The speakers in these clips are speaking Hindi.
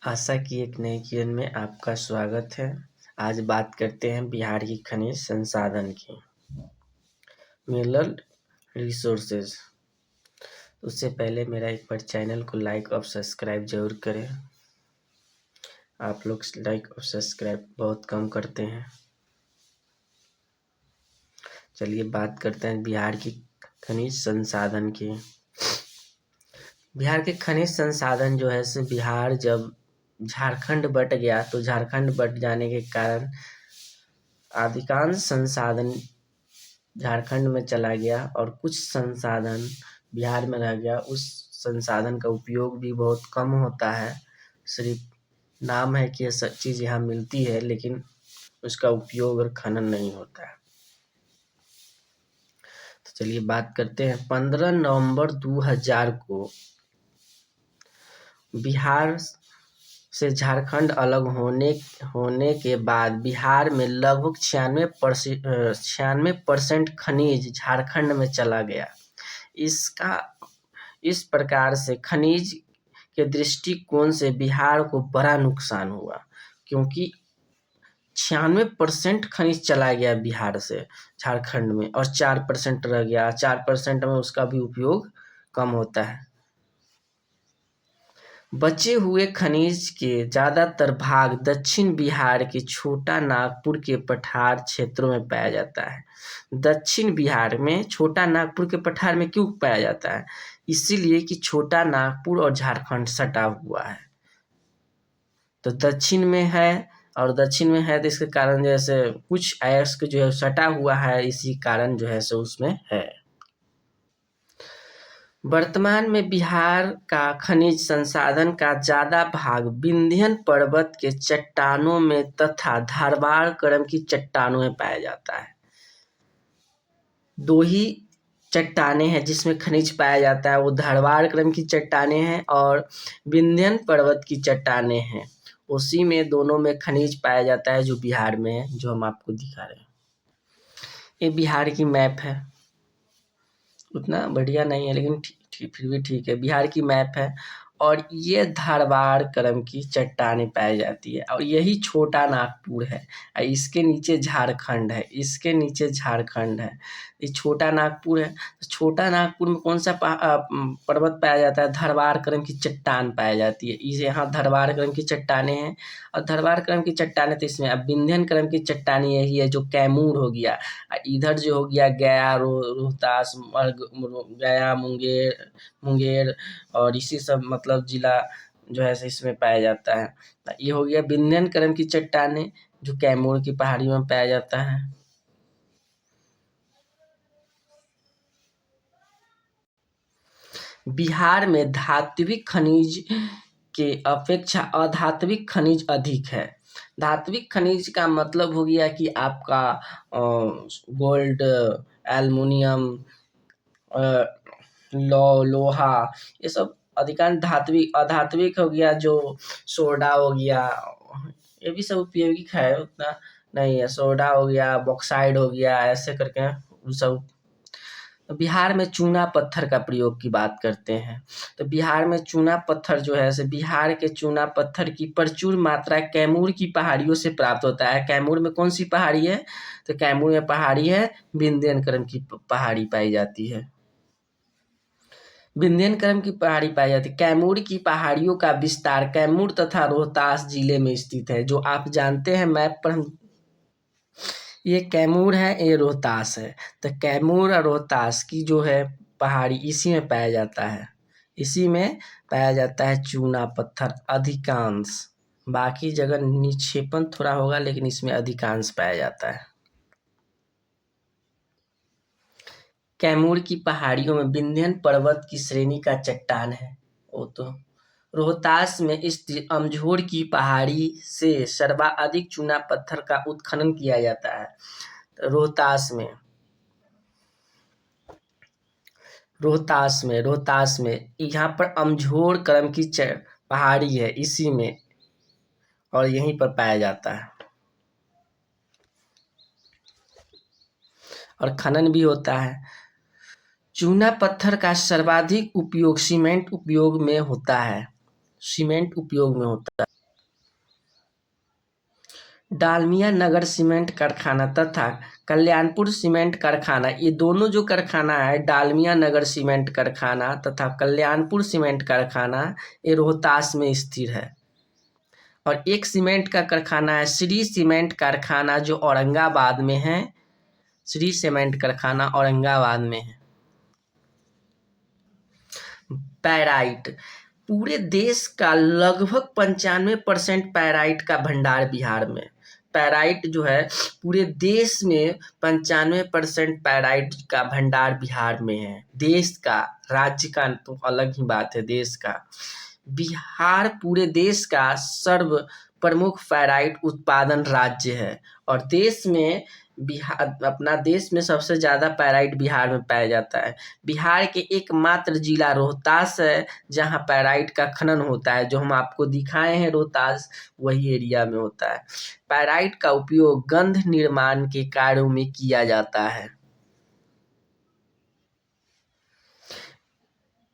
आशा की एक नई किरण में आपका स्वागत है। आज बात करते हैं बिहार की खनिज संसाधन की, मिनरल रिसोर्सेज। उससे पहले मेरा एक बार चैनल को लाइक और सब्सक्राइब जरूर करें। आप लोग लाइक और सब्सक्राइब बहुत कम करते हैं। चलिए बात करते हैं बिहार की खनिज संसाधन की। बिहार के खनिज संसाधन जो है सो बिहार जब झारखंड बट गया तो झारखंड बट जाने के कारण अधिकांश संसाधन झारखंड में चला गया और कुछ संसाधन बिहार में रह गया। उस संसाधन का उपयोग भी बहुत कम होता है। सिर्फ नाम है कि ये सब चीज़ यहाँ मिलती है, लेकिन उसका उपयोग और खनन नहीं होता है। तो चलिए बात करते हैं। 15 नवंबर 2000 को बिहार से झारखंड अलग होने के बाद बिहार में लगभग 96% खनिज झारखंड में चला गया। इस प्रकार से खनिज के दृष्टिकोण से बिहार को बड़ा नुकसान हुआ, क्योंकि 96% खनिज चला गया बिहार से झारखंड में और 4% रह गया। 4% में उसका भी उपयोग कम होता है। बचे हुए खनिज के ज़्यादातर भाग दक्षिण बिहार के छोटा नागपुर के पठार क्षेत्रों में पाया जाता है। दक्षिण बिहार में छोटा नागपुर के पठार में क्यों पाया जाता है? इसीलिए कि छोटा नागपुर और झारखंड सटा हुआ है, तो दक्षिण में है और दक्षिण में है तो इसके कारण जैसे कुछ अयस्क जो है सटा हुआ है, इसी कारण जो है सो उसमें है। वर्तमान में बिहार का खनिज संसाधन का ज़्यादा भाग विंध्य पर्वत के चट्टानों में तथा धारवाड़ क्रम की चट्टानों में पाया जाता है। दो ही चट्टानें हैं जिसमें खनिज पाया जाता है, वो धारवाड़ क्रम की चट्टानें हैं और विंध्य पर्वत की चट्टानें हैं। उसी में दोनों में खनिज पाया जाता है जो बिहार में है, जो हम आपको दिखा रहे हैं। ये बिहार की मैप है, उतना बढ़िया नहीं है लेकिन फिर भी ठीक है। बिहार की मैप है और ये धारवाड़ क्रम की चट्टानें पाई जाती है और यही छोटा नागपुर है। इसके नीचे झारखंड है, इसके नीचे झारखंड है। ये छोटा नागपुर है। तो छोटा नागपुर में कौन सा पर्वत पाया जाता है? धारवाड़ क्रम की चट्टान पाई जाती है। इस यहाँ धारवाड़ क्रम की चट्टानें हैं और धारवाड़ क्रम की चट्टानें तो इसमें अब विंध्य क्रम की चट्टानें यही है जो कैमूर हो गया। इधर जो हो गया गया, रोहतास, गया, मुंगेर और इसी सब मतलब जिला जो है इसमें पाया जाता है। ये हो गया विंध्य क्रम की चट्टानें जो कैमूर की पहाड़ियों में पाया जाता है। बिहार में धात्विक खनिज के अपेक्षा अधात्विक खनिज अधिक है। धात्विक खनिज का मतलब हो गया कि आपका गोल्ड, एल्युमिनियम, लोहा, ये सब अधिकांश धात्विक। अधात्विक हो गया जो सोडा हो गया, ये भी सब उपयोगिक है, उतना नहीं है। सोडा हो गया, बॉक्साइड हो गया, ऐसे करके सब। तो बिहार में चूना पत्थर का प्रयोग की बात करते हैं। तो बिहार में चूना पत्थर जो है, बिहार के चूना पत्थर की प्रचुर मात्रा कैमूर की पहाड़ियों से प्राप्त होता है। कैमूर में कौन सी पहाड़ी है? तो कैमूर में पहाड़ी है विंध्य क्रम की पहाड़ी पाई जाती है। विंध्य क्रम की पहाड़ी पाई जाती है। कैमूर की पहाड़ियों का विस्तार कैमूर तथा रोहतास जिले में स्थित है, जो आप जानते हैं मैप पर। हम ये कैमूर है, ये रोहतास है। तो कैमूर और रोहतास की जो है पहाड़ी, इसी में पाया जाता है। इसी में पाया जाता है चूना पत्थर अधिकांश। बाकी जगह निक्षेपण थोड़ा होगा, लेकिन इसमें अधिकांश पाया जाता है। कैमूर की पहाड़ियों में विंध्य पर्वत की श्रेणी का चट्टान है। वो तो रोहतास में स्थित अमझोर की पहाड़ी से सर्वाधिक चूना पत्थर का उत्खनन किया जाता है। रोहतास में यहाँ पर अमझोर क्रम की पहाड़ी है, इसी में, और यहीं पर पाया जाता है और खनन भी होता है। चूना पत्थर का सर्वाधिक उपयोग सीमेंट उपयोग में होता है। डालमिया नगर सीमेंट कारखाना तथा कल्याणपुर सीमेंट कारखाना, ये दोनों जो कारखाना है, डालमिया नगर सीमेंट कारखाना तथा कल्याणपुर सीमेंट कारखाना, ये रोहतास में स्थिर है। और एक सीमेंट का कारखाना है श्री सीमेंट कारखाना, जो औरंगाबाद में है। श्री सीमेंट कारखाना औरंगाबाद में है। पैराइट, पूरे देश का लगभग 95% पैराइट का भंडार बिहार में। पैराइट जो है पूरे देश में 95% पैराइट का भंडार बिहार में है। देश का, राज्य का तो अलग ही बात है, देश का। बिहार पूरे देश का सर्व प्रमुख पैराइट उत्पादन राज्य है। और देश में बिहार, अपना देश में सबसे ज़्यादा पैराइट बिहार में पाया जाता है। बिहार के एकमात्र जिला रोहतास है जहाँ पैराइट का खनन होता है। जो हम आपको दिखाए हैं रोहतास, वही एरिया में होता है। पैराइट का उपयोग गंध निर्माण के कार्यों में किया जाता है।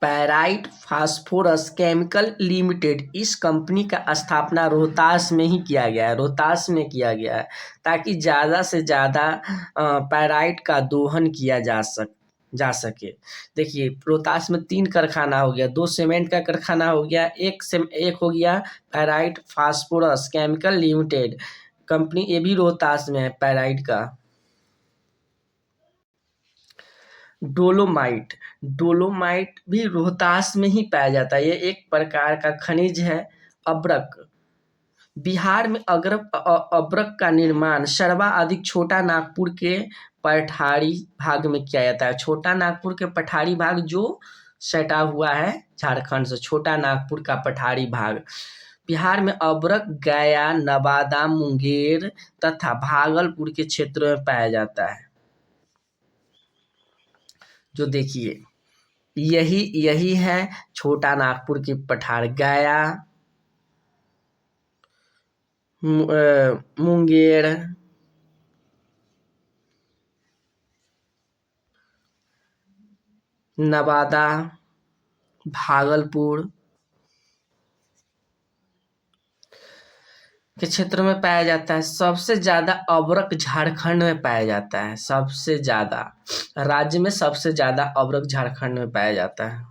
पैराइट फास्फोरस केमिकल लिमिटेड, इस कंपनी का स्थापना रोहतास में ही किया गया है। रोहतास में किया गया है ताकि ज़्यादा से ज़्यादा पैराइट का दोहन किया जा सके। देखिए, रोहतास में 3 कारखाना हो गया, 2 सीमेंट का कारखाना हो गया, एक हो गया पैराइट फास्फोरस केमिकल लिमिटेड कंपनी, ये भी रोहतास में है पैराइट का। डोलोमाइट, डोलोमाइट भी रोहतास में ही पाया जाता है। ये एक प्रकार का खनिज है। अब्रक, बिहार में अब्रक का निर्माण सर्वाधिक छोटा नागपुर के पठारी भाग में किया जाता है। छोटा नागपुर के पठारी भाग जो सटा हुआ है झारखंड से, छोटा नागपुर का पठारी भाग। बिहार में अब्रक गया, नवादा, मुंगेर तथा भागलपुर के क्षेत्रों में पाया जाता है। जो देखिए, यही है छोटा नागपुर की पठार, गया, मुंगेर, नवादा, भागलपुर के क्षेत्र में पाया जाता है। सबसे ज्यादा अब्रक झारखंड में पाया जाता है। सबसे ज्यादा, राज्य में सबसे ज्यादा अब्रक झारखंड में पाया जाता है।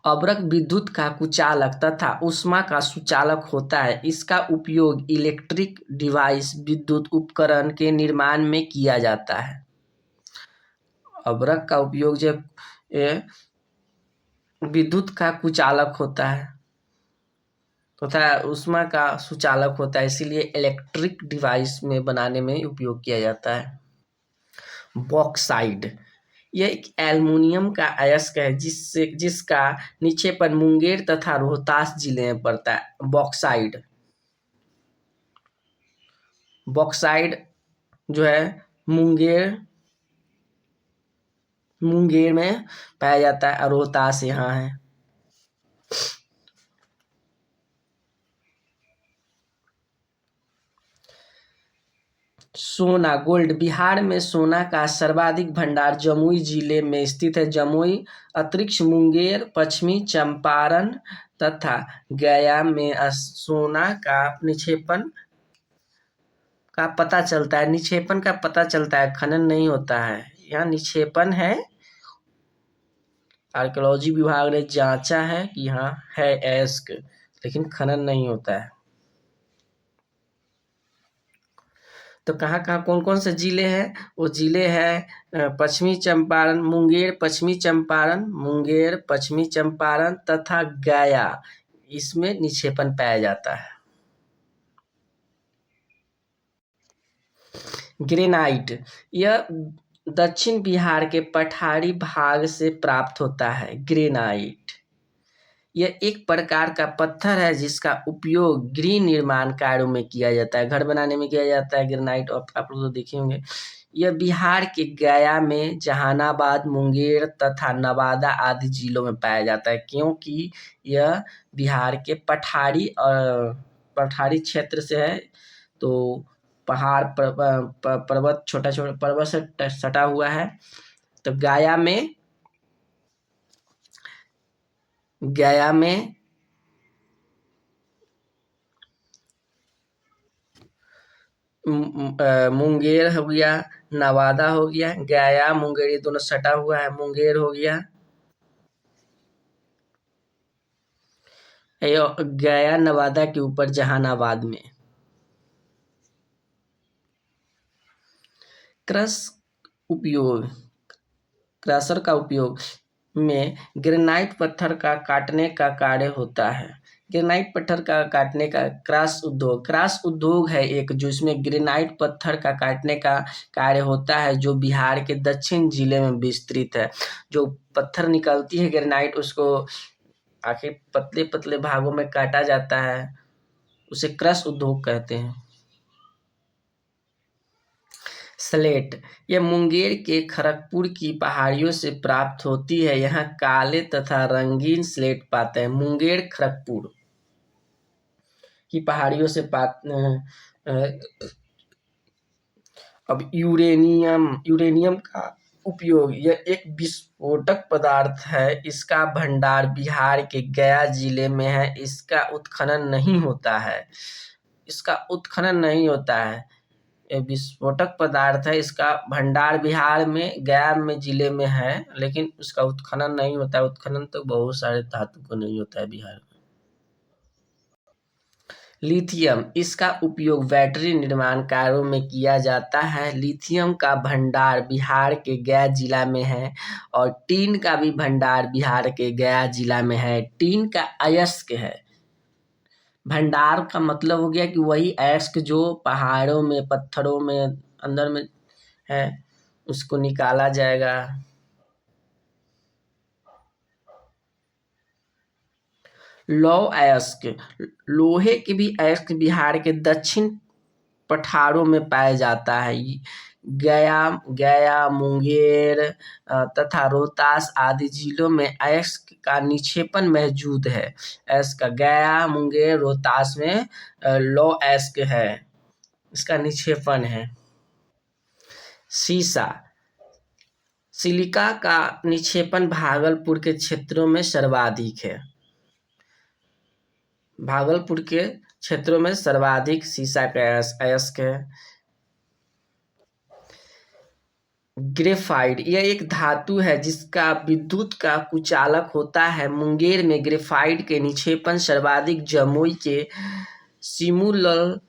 अब्रक विद्युत का कुचालक तथा ऊष्मा का सुचालक होता है। इसका उपयोग इलेक्ट्रिक डिवाइस, विद्युत उपकरण के निर्माण में किया जाता है। अब्रक का उपयोग जब विद्युत का कुचालक होता है तथा ऊष्मा का सुचालक होता है, इसीलिए इलेक्ट्रिक डिवाइस में बनाने में उपयोग किया जाता है। बॉक्साइड, यह एक एल्युमिनियम का अयस्क है जिसका निक्षेपण मुंगेर तथा रोहतास जिले में पड़ता है। बॉक्साइड, बॉक्साइड जो है मुंगेर में पाया जाता है और रोहतास यहाँ है। सोना, गोल्ड, बिहार में सोना का सर्वाधिक भंडार जमुई जिले में स्थित है। जमुई अतिरिक्त मुंगेर, पश्चिमी चंपारण तथा गया में सोना का निक्षेपण का पता चलता है। निक्षेपण का पता चलता है, खनन नहीं होता है। यहाँ निक्षेपण है। आर्कियोलॉजी विभाग ने जांचा है कि यहाँ है अयस्क, लेकिन खनन नहीं होता है। तो कहाँ कहाँ कौन कौन से जिले हैं? वो जिले हैं पश्चिमी चंपारण, मुंगेर, पश्चिमी चंपारण, मुंगेर, पश्चिमी चंपारण तथा गया, इसमें निक्षेपण पाया जाता है। ग्रेनाइट, यह दक्षिण बिहार के पठारी भाग से प्राप्त होता है। ग्रेनाइट यह एक प्रकार का पत्थर है जिसका उपयोग गृह निर्माण कार्यों में किया जाता है। घर बनाने में किया जाता है ग्रेनाइट। आप लोग तो देखे होंगे। यह बिहार के गया में, जहानाबाद, मुंगेर तथा नवादा आदि जिलों में पाया जाता है, क्योंकि यह बिहार के पठारी क्षेत्र से है। तो पहाड़, पर्वत, छोटा छोटा पर्वत से सटा हुआ है। तो गया में मुंगेर हो गया, नवादा हो गया, गया मुंगेर ये दोनों सटा हुआ है, मुंगेर हो गया, गया नवादा के ऊपर जहानाबाद में। क्रशर का उपयोग में ग्रेनाइट पत्थर का काटने का कार्य होता है। ग्रेनाइट पत्थर का काटने का क्रश उद्योग है एक, जो इसमें ग्रेनाइट पत्थर का काटने का कार्य होता है, जो बिहार के दक्षिण जिले में विस्तृत है। जो पत्थर निकलती है ग्रेनाइट, उसको आखिर पतले पतले भागों में काटा जाता है, उसे क्रश उद्योग कहते हैं। स्लेट यह मुंगेर के खड़गपुर की पहाड़ियों से प्राप्त होती है। यहाँ काले तथा रंगीन स्लेट पाते हैं। मुंगेर खड़गपुर की पहाड़ियों से अब यूरेनियम का उपयोग, यह एक विस्फोटक पदार्थ है। इसका भंडार बिहार के गया जिले में है। इसका उत्खनन नहीं होता है। ये विस्फोटक पदार्थ है। इसका भंडार बिहार में गया में जिले में है, लेकिन उसका उत्खनन नहीं होता है। उत्खनन तो बहुत सारे धातु को नहीं होता है बिहार में। लिथियम, इसका उपयोग बैटरी निर्माण कार्यों में किया जाता है। लिथियम का भंडार बिहार के गया जिला में है, और टीन का भी भंडार बिहार के गया जिला में है। टीन का अयस्क है। भंडार का मतलब हो गया कि वही अयस्क जो पहाड़ों में, पत्थरों में अंदर में है, उसको निकाला जाएगा। लौह अयस्क, लोहे के भी अयस्क बिहार के दक्षिण पठारों में पाया जाता है। गया, मुंगेर तथा रोहतास आदि जिलों में अयस्क का निक्षेपण मौजूद है। अयस्क का गया, मुंगेर, रोहतास में लौह अयस्क है, इसका निक्षेपण है। सीसा, सिलिका का निक्षेपण भागलपुर के क्षेत्रों में सर्वाधिक है। भागलपुर के क्षेत्रों में सर्वाधिक सीसा का अयस्क है। ग्रेफाइट, यह एक धातु है जिसका विद्युत का कुचालक होता है। मुंगेर में ग्रेफाइट के निक्षेपण सर्वाधिक जमुई के सिमुलतला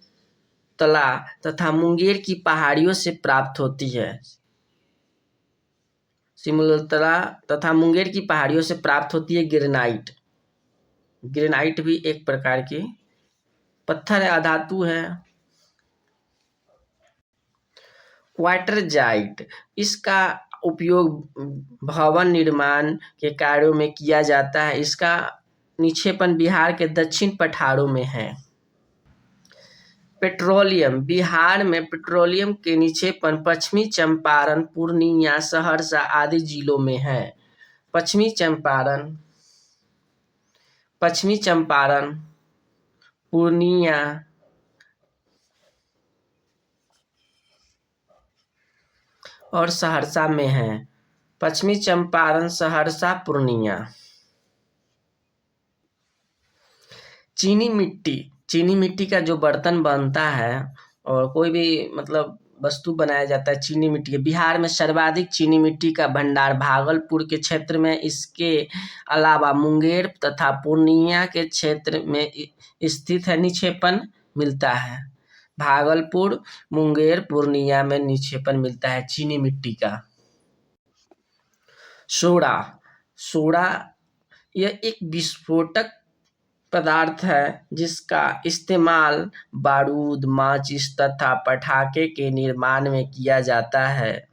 तथा मुंगेर की पहाड़ियों से प्राप्त होती है। सिमुलतला तथा मुंगेर की पहाड़ियों से प्राप्त होती है ग्रेनाइट भी एक प्रकार की पत्थर है, अधातु है। क्वार्टरजाइट, इसका उपयोग भवन निर्माण के कार्यों में किया जाता है। इसका निक्षेपण बिहार के दक्षिण पठारों में है। पेट्रोलियम, बिहार में पेट्रोलियम के निक्षेपण पश्चिमी चंपारण, पूर्णिया, सहरसा आदि जिलों में है। पश्चिमी चंपारण, पूर्णिया और सहरसा में है। पश्चिमी चंपारण, सहरसा, पूर्णिया। चीनी मिट्टी का जो बर्तन बनता है और कोई भी मतलब वस्तु बनाया जाता है चीनी मिट्टी के, बिहार में सर्वाधिक चीनी मिट्टी का भंडार भागलपुर के क्षेत्र में, इसके अलावा मुंगेर तथा पूर्णिया के क्षेत्र में स्थित है। निक्षेपण मिलता है। भागलपुर, मुंगेर, पूर्णिया में निक्षेपण मिलता है चीनी मिट्टी का। सोडा यह एक विस्फोटक पदार्थ है जिसका इस्तेमाल बारूद, माचिस तथा पटाखे के निर्माण में किया जाता है।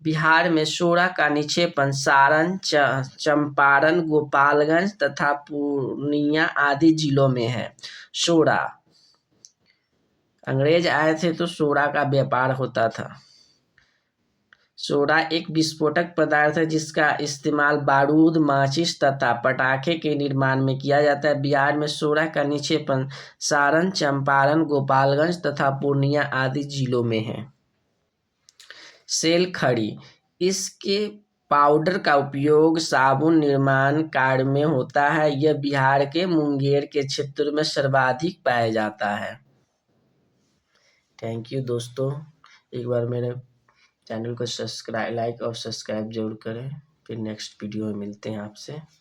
बिहार में सोडा का निक्षेपण सारण, चंपारण, गोपालगंज तथा पूर्णिया आदि जिलों में है। सोडा, अंग्रेज आए थे तो सोडा का व्यापार होता था। सोडा एक विस्फोटक पदार्थ है जिसका इस्तेमाल बारूद, माचिस तथा पटाखे के निर्माण में किया जाता है। बिहार में सोडा का निक्षेपण सारण, चंपारण, गोपालगंज तथा पूर्णिया आदि जिलों में है। सेल खड़ी, इसके पाउडर का उपयोग साबुन निर्माण कार्य में होता है। यह बिहार के मुंगेर के क्षेत्र में सर्वाधिक पाया जाता है। थैंक यू दोस्तों, एक बार मेरे चैनल को लाइक और सब्सक्राइब जरूर करें। फिर नेक्स्ट वीडियो में मिलते हैं आपसे।